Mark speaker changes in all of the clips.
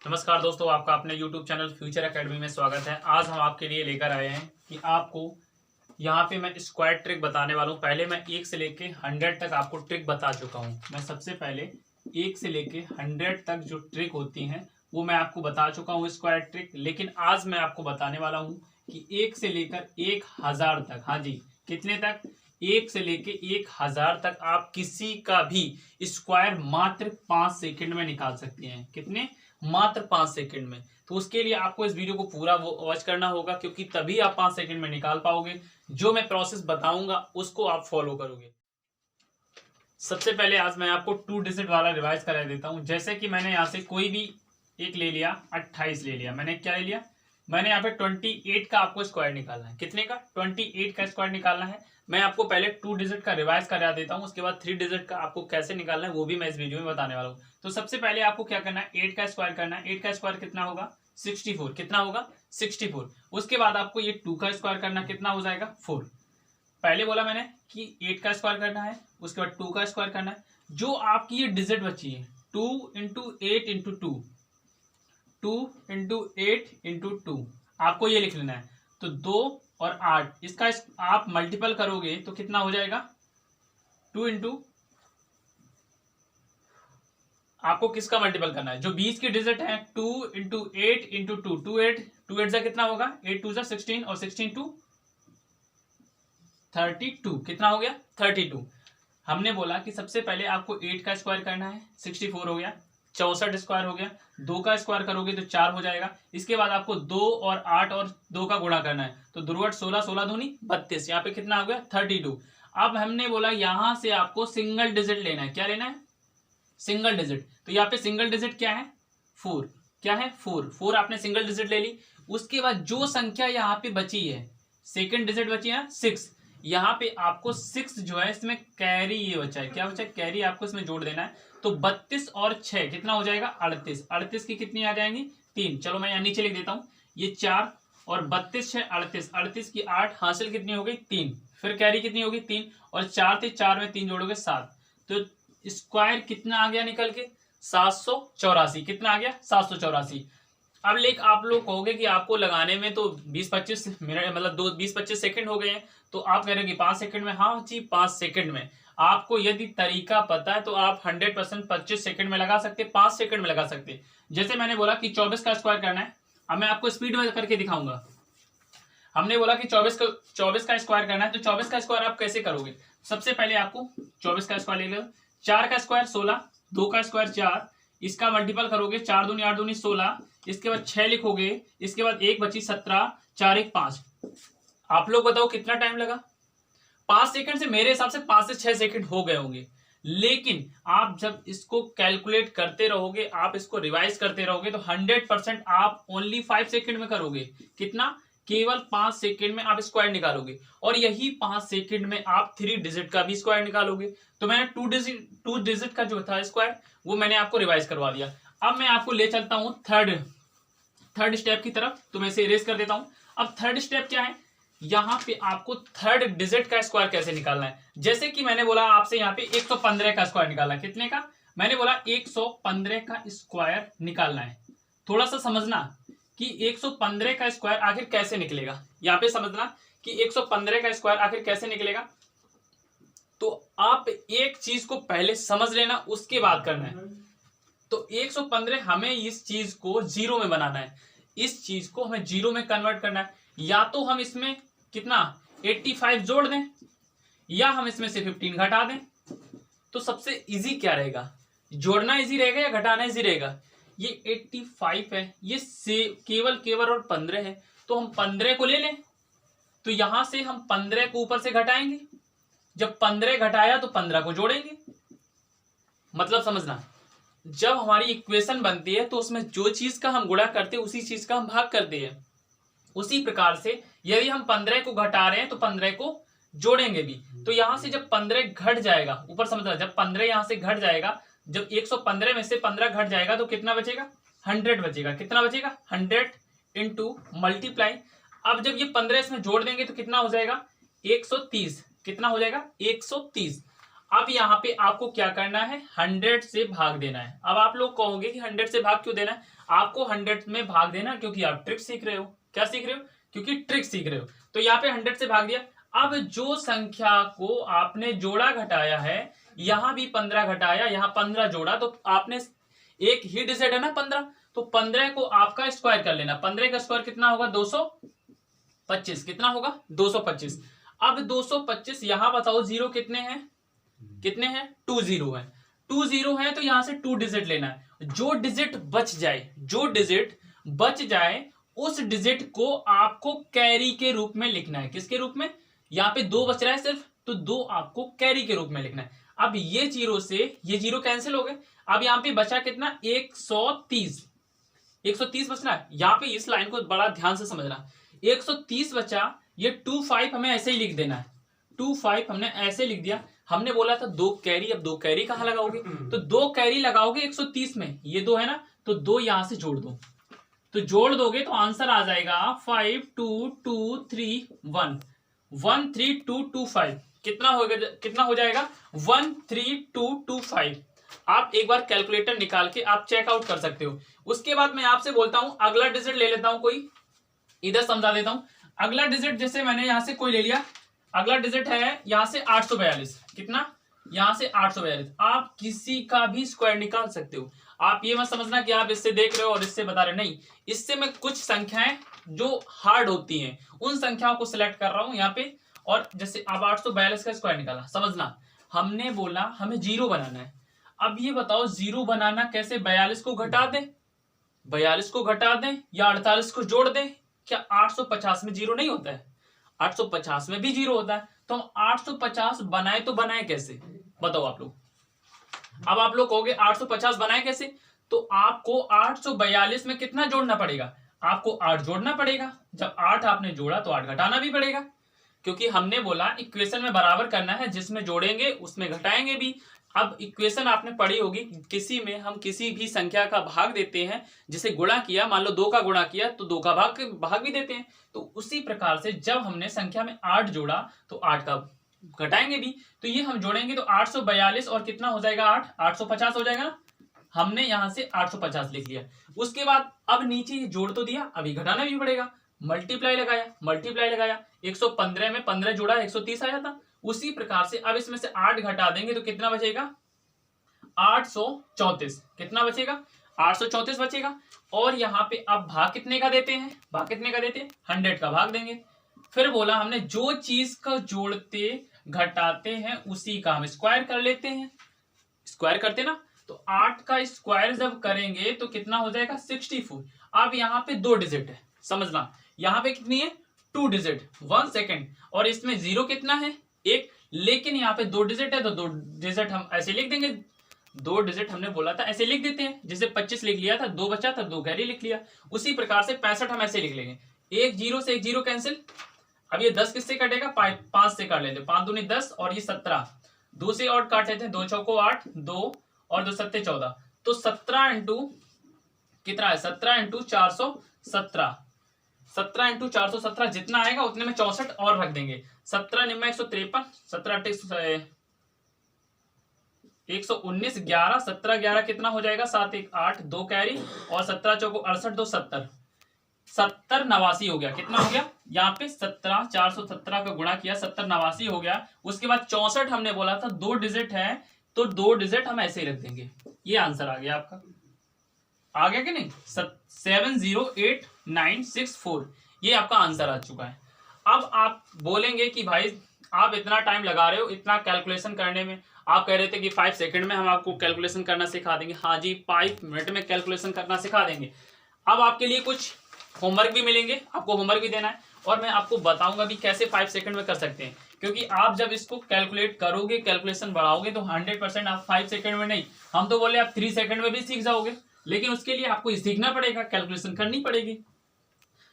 Speaker 1: नमस्कार दोस्तों, आपका अपने YouTube चैनल फ्यूचर एकेडमी में स्वागत है। आज हम आपके लिए लेकर आए हैं कि आपको यहाँ पे मैं स्क्वायर ट्रिक बताने वाला हूँ। पहले मैं 1 से लेके 100 तक आपको ट्रिक बता चुका हूँ। मैं सबसे पहले 1 से लेके 100 तक जो ट्रिक होती हैं वो मैं आपको बता चुका हूँ स्क्वायर ट्रिक। लेकिन आज मैं आपको बताने वाला हूँ कि 1 से लेकर 1000 तक, हाँ जी, कितने तक, 1 से लेके 1000 तक आप किसी का भी स्क्वायर मात्र 5 सेकंड में निकाल सकते हैं। कितने? मात्र 5 सेकंड में। तो उसके लिए आपको इस वीडियो को पूरा वॉच करना होगा, क्योंकि तभी आप 5 सेकंड में निकाल पाओगे। जो मैं प्रोसेस बताऊंगा उसको आप फॉलो करोगे। सबसे पहले आज मैं आपको 2 डिजिट वाला रिवाइज करा देता हूं। जैसे कि मैंने यहाँ से कोई भी एक ले लिया, 28 ले लिया। मैंने क्या ले लिया? मैंने यहाँ पे 28 का आपको स्क्वायर निकालना है। कितने का? 28 का स्क्वायर निकालना है। मैं आपको पहले 2 डिजिट का रिवाइज करा देता हूँ, उसके बाद 3 डिजिट का आपको कैसे निकालना है वो भी मैं इस वीडियो में बताने वाला हूँ। तो सबसे पहले आपको क्या करना है, 8 का स्क्वायर करना है। 8 का स्क्वायर कितना होगा? 64। कितना होगा? 64। उसके बाद आपको ये 2 का स्क्वायर करना, कितना हो जाएगा? 4। पहले बोला मैंने कि 8 का स्क्वायर करना है, उसके बाद 2 का स्क्वायर करना है। जो आपकी ये डिजिट बची है 2 इंटू 8 इंटू 2 इंटू 8 इंटू 2 आपको ये लिख लेना है। तो 2 और 8 इसका आप मल्टीपल करोगे तो कितना हो जाएगा? 2 इंटू, आपको किसका मल्टीपल करना है? जो 20 की डिजिट है 2 इंटू 8 इंटू 2, 2 8 कितना होगा? 8 2 16 और 16 2 32। कितना हो गया? 32। हमने बोला कि सबसे पहले आपको 8 का स्क्वायर करना है, 64 हो गया। 64 स्क्वायर हो गया। 2 का स्क्वायर करोगे तो 4 हो जाएगा। इसके बाद आपको 2 और 8 और 2 का गुणा करना है, तो 2 8 16, 16 दूनी 32। यहाँ पे कितना हो गया? 32। अब हमने बोला यहां से आपको सिंगल डिजिट लेना है। क्या लेना है? Single digit. तो यहाँ पे सिंगल डिजिट क्या है? 4। क्या है? 4। 4 आपने सिंगल डिजिट ले ली। उसके बाद जो संख्या यहाँ पे बची है, सेकंड डिजिट बची है 6। यहाँ पे आपको 6 जो है इसमें कैरी ये बचा है। क्या बचा है? कैरी आपको इसमें जोड़ देना है। तो 32 और 6 कितना हो जाएगा? 38। 38 की कितनी आ जाएंगी? 3। चलो मैं यहाँ नीचे लिख देता हूँ। ये 4 और 32 6 38, 38 की 8 हासिल कितनी हो गई? 3। फिर कैरी कितनी होगी? 3 और 4 थे, 4 में 3 जोड़ोगे 7। तो स्क्वायर कितना आ गया निकल के? 784। कितना आ गया? 784। अब लेक आप लोग कहोगे कि आपको लगाने में तो 20-25 मिनट, मतलब 20-25 सेकंड हो गए हैं, तो आप कह रहे हो कि 5 सेकंड में। हाँ जी, 5 सेकंड में। आपको यदि तरीका पता है तो आप 100% 25 सेकंड में लगा सकते, 5 सेकंड में लगा सकते। जैसे मैंने बोला कि 24 का स्क्वायर करना है। अब मैं आपको स्पीड में करके दिखाऊंगा। हमने बोला कि 24 का स्क्वायर करना है, तो 24 का स्क्वायर आप कैसे करोगे? सबसे पहले आपको 24 का स्क्वायर ले लो। 4 का स्क्वायर 16, 2 का स्क्वायर 4, इसका मल्टीपल करोगे, 4 दूनी 8 दूनी 16। इसके बाद 6 लिखोगे, इसके बाद 1 बची 17, 4 1 5। आप लोग बताओ कितना टाइम लगा? 5 सेकंड से, मेरे हिसाब से 5 से 6 सेकंड हो गए होंगे। लेकिन आप जब इसको कैलकुलेट करते रहोगे, आप इसको रिवाइज करते रहोगे, तो 100% आप ओनली 5 सेकंड में करोगे। कितना? केवल 5 सेकंड में आप स्क्वायर निकालोगे। और यही 5 सेकंड में आप 3 डिजिट का भी स्क्वायर निकालोगे। तो मैंने 2 डिजिट का जो था स्क्वायर वो मैंने आपको रिवाइज करवा दिया। अब मैं आपको ले चलता हूं थर्ड स्टेप की तरफ। तो मैं इसे इरेज कर देता हूं। अब थर्ड स्टेप क्या है? यहाँ पे आपको थर्ड डिजिट का स्क्वायर कैसे निकालना है। जैसे कि मैंने बोला आपसे यहाँ पे 115 का स्क्वायर निकालना है। कितने का? मैंने बोला 115 का स्क्वायर निकालना है। थोड़ा सा समझना कि 115 का स्क्वायर आखिर कैसे निकलेगा। यहाँ पे समझना कि 115 का स्क्वायर आखिर कैसे निकलेगा। तो आप एक चीज को पहले समझ लेना, उसके बाद करना है। तो 115 हमें इस चीज को जीरो में बनाना है। इस चीज को हमें जीरो में कन्वर्ट करना है। या तो हम इसमें कितना 85 जोड़ दें, या हम इसमें से 15 घटा दें। तो सबसे इजी क्या रहेगा? जोड़ना इजी रहेगा या घटाना इजी रहेगा? ये 85 है, ये से केवल और 15 है, तो हम 15 को ले लें। तो यहां से हम 15 को ऊपर से घटाएंगे। जब 15 घटाया तो 15 को जोड़ेंगे। मतलब समझना, जब हमारी इक्वेशन बनती है तो उसमें जो चीज का हम गुणा करते हैं उसी चीज का हम भाग करते हैं। उसी प्रकार से यदि हम 15 को घटा रहे हैं तो 15 को जोड़ेंगे भी। तो यहां से जब 15 घट जाएगा, ऊपर समझना, जब 15 यहां से घट जाएगा, जब 115 में से 15 घट जाएगा तो कितना बचेगा? 100 बचेगा। कितना बचेगा? 100 इंटू मल्टीप्लाई। अब जब ये 15 इसमें जोड़ देंगे तो कितना हो जाएगा? 130। कितना हो जाएगा? 130। अब यहाँ पे आपको क्या करना है? 100 से भाग देना है। अब आप लोग कहोगे कि 100 से भाग क्यों देना है? आपको 100 में भाग देना, क्योंकि आप ट्रिक सीख रहे हो। क्या सीख रहे हो? क्योंकि ट्रिक सीख रहे हो। तो यहाँ पे 100 से भाग दिया। अब जो संख्या को आपने जोड़ा घटाया है, यहां भी 15 घटाया, यहाँ 15 जोड़ा, तो आपने एक ही डिजिट है ना 15, तो 15 को आपका स्क्वायर कर लेना। 15 का स्क्वायर कितना होगा? 225। कितना होगा? 225। अब 225 यहां बताओ जीरो कितने हैं? कितने हैं? 2 जीरो है। 2 जीरो है तो यहां से 2 डिजिट लेना है। जो डिजिट बच जाए, जो डिजिट बच जाए, उस डिजिट को आपको कैरी के रूप में लिखना है। किसके रूप में? यहाँ पे 2 बच रहा है सिर्फ, तो 2 आपको कैरी के रूप में लिखना है। अब ये जीरो से ये जीरो कैंसिल हो गए। अब यहाँ पे बचा कितना? 130। 130 बच रहा है। यहाँ पे इस लाइन को बड़ा ध्यान से समझना। 130 बचा, ये 25 हमें ऐसे ही लिख देना है। 25 हमने ऐसे लिख दिया। हमने बोला था 2 कैरी, अब 2 कैरी कहां लगाओगे? तो 2 कैरी लगाओगे 130 में, ये 2 है ना, तो 2 यहां से जोड़ दो। तो जोड़ दोगे तो आंसर आ जाएगा 5 2 2 3 1 13225। कितना होगा? कितना हो जाएगा? 13225। आप एक बार कैलकुलेटर निकाल के आप चेकआउट कर सकते हो। उसके बाद मैं आपसे बोलता हूं अगला डिजिट ले लेता हूं कोई, इधर समझा देता हूं। अगला डिजिट जैसे मैंने यहां से कोई ले लिया, अगला डिजिट है यहां से 842। कितना? यहां से 842। आप किसी का भी स्क्वायर निकाल सकते हो। आप ये मत समझना कि आप इससे देख रहे हो और इससे बता रहे, नहीं। इससे मैं कुछ संख्याएं जो हार्ड होती हैं उन संख्याओं को सिलेक्ट कर रहा हूं यहाँ पे। और जैसे अब 842 का स्क्वायर निकाला, समझना हमने बोला हमें जीरो बनाना है। अब ये बताओ जीरो बनाना कैसे? 42 को घटा दें, 42 को घटा दें या 48 को जोड़ दें? क्या 850 में जीरो नहीं होता है? 850 में भी जीरो होता है। तो हम 850 बनाए तो बनाए कैसे? बताओ आप लोग। अब आप लोग कहोगे 850 बनाए कैसे? तो आपको 842 में कितना जोड़ना पड़ेगा? आपको 8 जोड़ना पड़ेगा। जब 8 आपने जोड़ा तो 8 घटाना भी पड़ेगा, क्योंकि हमने बोला इक्वेशन में बराबर करना है, जिसमें जोड़ेंगे उसमें घटाएंगे भी। अब इक्वेशन आपने पढ़ी होगी, किसी में हम किसी भी संख्या का भाग देते हैं, जिसे गुणा किया, मान लो 2 का गुणा किया तो 2 का भाग भी देते हैं। तो उसी प्रकार से जब हमने संख्या में 8 जोड़ा तो 8 का घटाएंगे भी। तो ये हम जोड़ेंगे तो 842 और कितना हो जाएगा? 8 850 हो जाएगा ना। हमने यहां से 850 लिख लिया। उसके बाद अब नीचे जोड़ तो दिया, अभी घटाना भी पड़ेगा। मल्टीप्लाई लगाया 115 में 15 जोड़ा 130 आया था। उसी प्रकार से अब इसमें से 8 घटा देंगे तो कितना बचेगा? 834। कितना बचेगा? 834 बचेगा। और यहाँ पे अब भाग कितने का देते हैं? भाग कितने का देते हैं? 100 का भाग देंगे। फिर बोला हमने जो चीज का जोड़ते घटाते हैं उसी का हम स्क्वायर कर लेते हैं। स्क्वायर करते ना, तो 8 का स्क्वायर जब करेंगे तो कितना हो जाएगा? 64। अब यहाँ पे 2 डिजिट है, समझना। यहाँ पे कितनी है? 2 डिजिट 1 सेकेंड। और इसमें जीरो कितना है? 1। लेकिन यहाँ पे 2 डिजिट है तो 2 डिजिट हम ऐसे लिख देंगे। 2 डिजिट हमने बोला था ऐसे लिख देते हैं। जैसे 25 लिख लिया था, 2 बचा था, 2 कैरी लिख लिया। उसी प्रकार से 65 हम ऐसे लिख लेंगे। एक जीरो से एक जीरो कैंसिल। अब ये 10 किससे कटेगा? 5 से काट लेते, 5 दूनी 10 और ये 17। 2 से और काट लेते हैं, 2 चौको 8, 2 और 2 सत्ते 14। तो 17 इंटू कितना है? 17 इंटू 417। 17 इंटू 417 जितना आएगा उतने में 64 और रख देंगे। 17 निम्मा 153, 17 119, 11 17 11 कितना हो जाएगा? 7 1 8, 2 कैरी और 17 चौको 68, 2 70 70 89 हो गया। कितना हो गया? यहाँ पे 17 417 का गुणा किया, 70 89 हो गया। उसके बाद 64 हमने बोला था 2 डिजिट है तो 2 डिजिट हम ऐसे ही रख देंगे। ये आंसर आ गया आपका। आ गया कि नहीं? 708964 ये आपका आंसर आ चुका है। अब आप बोलेंगे कि भाई आप इतना टाइम लगा रहे हो इतना कैलकुलेशन करने में। आप कह रहे थे कि 5 सेकंड में हम आपको कैलकुलेशन करना सिखा देंगे। हाँ जी, 5 मिनट में कैलकुलेशन करना सिखा देंगे। अब आपके लिए कुछ होमवर्क भी मिलेंगे, आपको होमवर्क भी देना है और मैं आपको बताऊंगा भी कैसे 5 सेकंड में कर सकते हैं। क्योंकि आप जब इसको कैलकुलेट करोगे, कैलकुलेशन बढ़ाओगे तो 100% आप 5 सेकंड में नहीं, हम तो बोले आप 3 सेकंड में भी सीख जाओगे। लेकिन उसके लिए आपको सीखना पड़ेगा, कैलकुलेशन करनी पड़ेगी।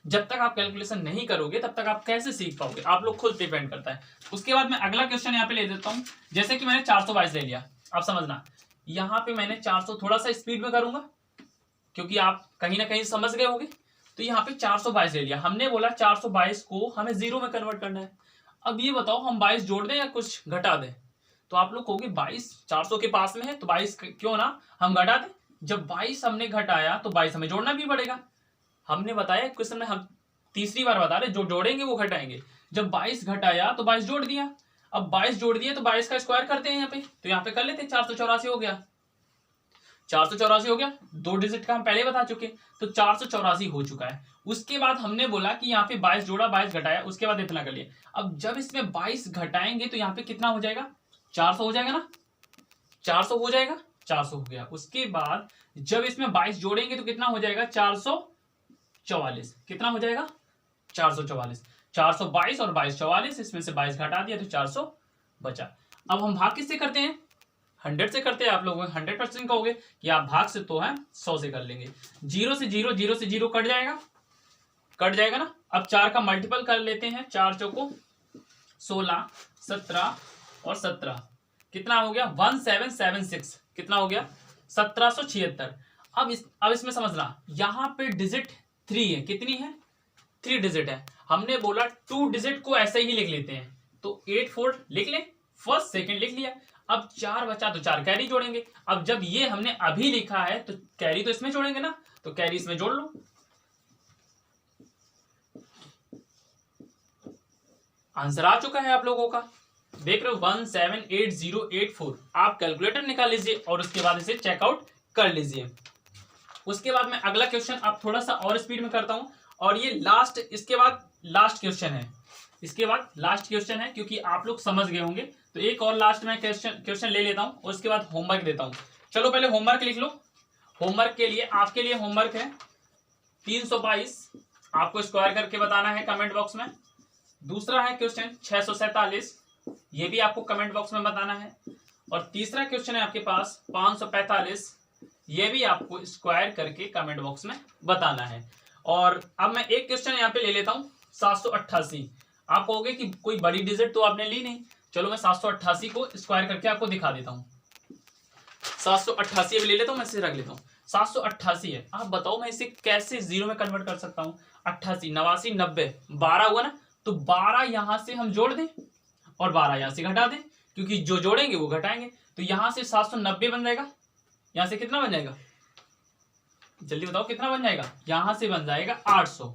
Speaker 1: जब तक आप कैलकुलेशन नहीं करोगे तब तक आप कैसे सीख पाओगे? आप लोग खुद डिपेंड करता है। उसके बाद मैं अगला क्वेश्चन यहाँ पे ले देता हूँ। जैसे कि मैंने 422 ले लिया, आप समझना यहाँ पे मैंने 400 थोड़ा सा स्पीड में करूंगा क्योंकि आप कहीं ना कहीं समझ गए होंगे। तो यहाँ पे 422 ले लिया। हमने बोला 422 को हमें जीरो में कन्वर्ट करना है। अब ये बताओ हम 22 जोड़ दें या कुछ घटा दें? तो आप लोग कहोगे 22 400 के पास में है तो 22 क्यों ना हम घटा दें। जब 22 हमने घटाया तो 22 हमें जोड़ना भी पड़ेगा। हमने बताया क्वेश्चन में, हम तीसरी बार बता रहे, जो जोड़ेंगे वो घटाएंगे। जब 22 घटाया तो 22 जोड़ दिया। अब 22 जोड़ दिया तो 22 का स्क्वायर करते हैं यहाँ पे, तो यहाँ पे कर लेते हैं। 484 हो गया, 484 हो गया। 2 डिजिट का हम पहले बता चुके, तो 484 हो चुका है। उसके बाद हमने बोला कि यहाँ पे 22 जोड़ा, 22 घटाया, उसके बाद इतना कर लिया। अब जब इसमें 22 घटाएंगे तो यहाँ पे कितना हो जाएगा, 400 हो जाएगा ना, 400 हो जाएगा, 400 हो गया। उसके बाद जब इसमें 22 जोड़ेंगे तो कितना हो जाएगा, 444। कितना हो जाएगा, 444। 422 और 22 44, इसमें से 22 घटा दिया तो 400 बचा। अब हम भाग किससे करते हैं, 100 से करते हैं। आप लोग 100% कहोगे कि आप भाग से तो है 100 से कर लेंगे। 0 से 0, 0 से 0 कट जाएगा, कट जाएगा ना। अब 4 का मल्टीपल कर लेते हैं, 4 चौको 16, 17 और 17, कितना हो गया 1776, कितना हो गया 1776। अब इसमें समझना, यहाँ पे डिजिट 3 है, कितनी है, 3 डिजिट है। हमने बोला 2 डिजिट को ऐसे ही लिख लेते हैं, तो 84 लिख लें, फर्स्ट सेकंड लिख लिया। अब 4 बचा तो 4 कैरी जोड़ेंगे। अब जब ये हमने अभी लिखा है तो कैरी तो इसमें जोड़ेंगे ना, तो कैरी इसमें जोड़ लो। आंसर आ चुका है आप लोगों का, देख रहे हो 178084। आप कैलकुलेटर निकाल लीजिए और उसके बाद इसे चेकआउट कर लीजिए। उसके बाद मैं अगला क्वेश्चन आप थोड़ा सा और स्पीड में करता हूं, और ये लास्ट, इसके बाद लास्ट क्वेश्चन है, इसके बाद लास्ट क्वेश्चन है, क्योंकि आप लोग समझ गए होंगे। तो एक और लास्ट में क्वेश्चन ले लेता हूं और उसके बाद होमवर्क देता हूं। चलो पहले होमवर्क लिख लो। होमवर्क के लिए, आपके लिए होमवर्क है 322, आपको स्क्वायर करके बताना है कमेंट बॉक्स में। दूसरा है क्वेश्चन 647, ये भी आपको कमेंट बॉक्स में बताना है। और तीसरा क्वेश्चन है आपके पास 545, ये भी आपको स्क्वायर करके कमेंट बॉक्स में बताना है। और अब मैं एक क्वेश्चन यहाँ पे ले लेता हूँ 788। आप कहोगे कि कोई बड़ी डिजिट तो आपने ली नहीं, चलो मैं 788 को स्क्वायर करके आपको दिखा देता हूँ। 788 अभी ले लेता हूँ, मैं इसे रख लेता हूँ। 788 है, आप बताओ मैं इसे कैसे जीरो में कन्वर्ट कर सकता हूँ। 88, 89, 90, 12 हुआ ना, तो 12 यहां से हम जोड़ दें और 12 यहां से घटा दें, क्योंकि जो जोड़ेंगे वो घटाएंगे। तो यहां से 790 बन जाएगा, यहां से कितना बन जाएगा, जल्दी बताओ कितना बन जाएगा, यहां से बन जाएगा 800।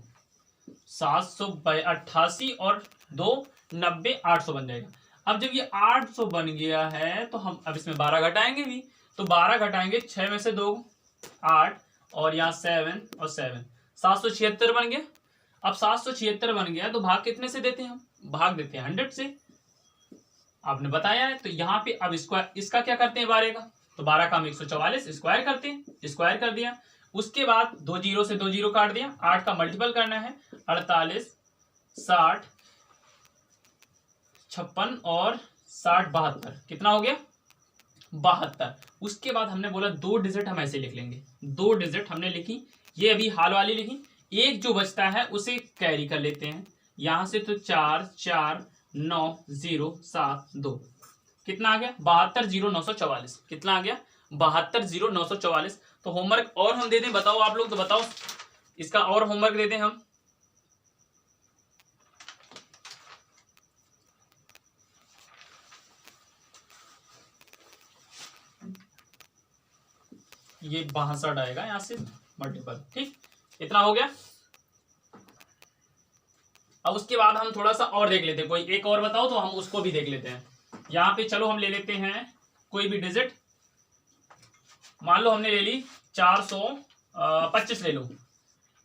Speaker 1: 788 और 2 90, 800 बन जाएगा। अब जब ये 800 बन गया है तो हम अब इसमें 12 घटाएंगे भी, तो 12 घटाएंगे, 6 में से 2 8, और यहाँ 7 और 7, 776 बन गया। अब 776 बन गया तो भाग कितने से देते हैं हम, भाग देते हैं 100 से, आपने बताया है। तो यहाँ पे अब स्क्वायर, इसका क्या करते हैं 12 का, तो 12 का हम 144 स्क्वायर करते हैं, स्क्वायर कर दिया। उसके बाद 2 जीरो से 2 जीरो काट दिया, 8 का मल्टीपल करना है, 48, 60, 56 और 60 72, कितना हो गया 72। उसके बाद हमने बोला 2 डिजिट हम ऐसे लिख लेंगे, 2 डिजिट हमने लिखी, ये अभी हाल वाली लिखी। एक जो बचता है उसे कैरी कर लेते हैं यहां से, तो 4 4 9 0 7 2, कितना आ गया 720944, कितना आ गया 720944। तो होमवर्क और हम दे दें, बताओ आप लोग, तो बताओ इसका और होमवर्क दे दें हम। ये 62 आएगा यहां से मल्टीपल, ठीक, इतना हो गया। अब उसके बाद हम थोड़ा सा और देख लेते हैं, कोई एक और बताओ तो हम उसको भी देख लेते हैं। यहाँ पे चलो हम ले लेते हैं कोई भी डिजिट, मान लो हमने ले ली 425 ले लो,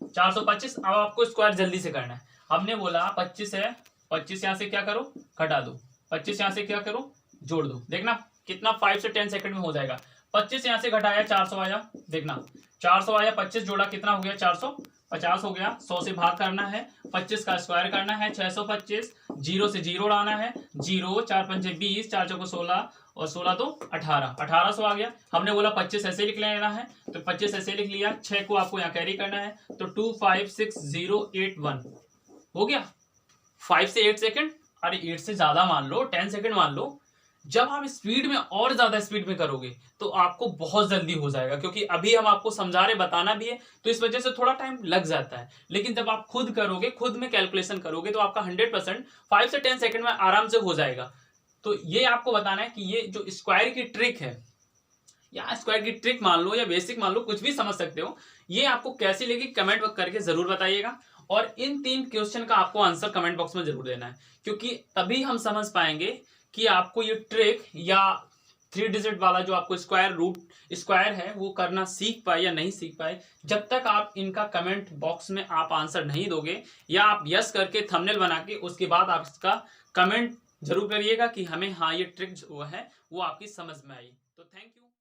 Speaker 1: 425। अब आपको स्क्वायर जल्दी से करना है। हमने बोला 25 है, 25 यहाँ से क्या करो घटा दो, 25 यहाँ से क्या करो जोड़ दो, देखना कितना 5 से 10 सेकंड में हो जाएगा। 25 यहाँ से घटाया 400 आया, देखना 400 आया, 25 जोड़ा कितना हो गया 450 हो गया। 100 से भाग करना है, 25 का स्क्वायर करना है 625, 0 से 0 उड़ाना है, 0 4 5 20, 4 चौको 16 और 16 तो 18, 1800 आ गया। हमने बोला 25 ऐसे लिख लेना है, तो 25 ऐसे लिख लिया, 6 को आपको यहाँ कैरी करना है, तो 256081 हो गया। 5 से 8 सेकंड, अरे 8 से ज्यादा मान लो, 10 सेकंड मान लो। जब आप स्पीड में और ज्यादा स्पीड में करोगे तो आपको बहुत जल्दी हो जाएगा, क्योंकि अभी हम आपको समझा रहे, बताना भी है, तो इस वजह से थोड़ा टाइम लग जाता है। लेकिन जब आप खुद करोगे, खुद में कैलकुलेशन करोगे, तो आपका 100% 5 से 10 सेकंड में आराम से हो जाएगा। तो ये आपको बताना है कि ये जो स्क्वायर की ट्रिक है, या स्क्वायर की ट्रिक मान लो या बेसिक मान लो, कुछ भी समझ सकते हो। ये आपको कैसी लगी कमेंट करके जरूर बताइएगा, और इन 3 क्वेश्चन का आपको आंसर कमेंट बॉक्स में जरूर देना है, क्योंकि तभी हम समझ पाएंगे कि आपको ये ट्रिक या 3 डिजिट वाला जो आपको स्क्वायर है वो करना सीख पाए या नहीं सीख पाए। जब तक आप इनका कमेंट बॉक्स में आप आंसर नहीं दोगे या आप यस करके थंबनेल बना के उसके बाद आप इसका कमेंट जरूर करिएगा कि हमें हाँ ये ट्रिक जो है वो आपकी समझ में आई। तो थैंक यू।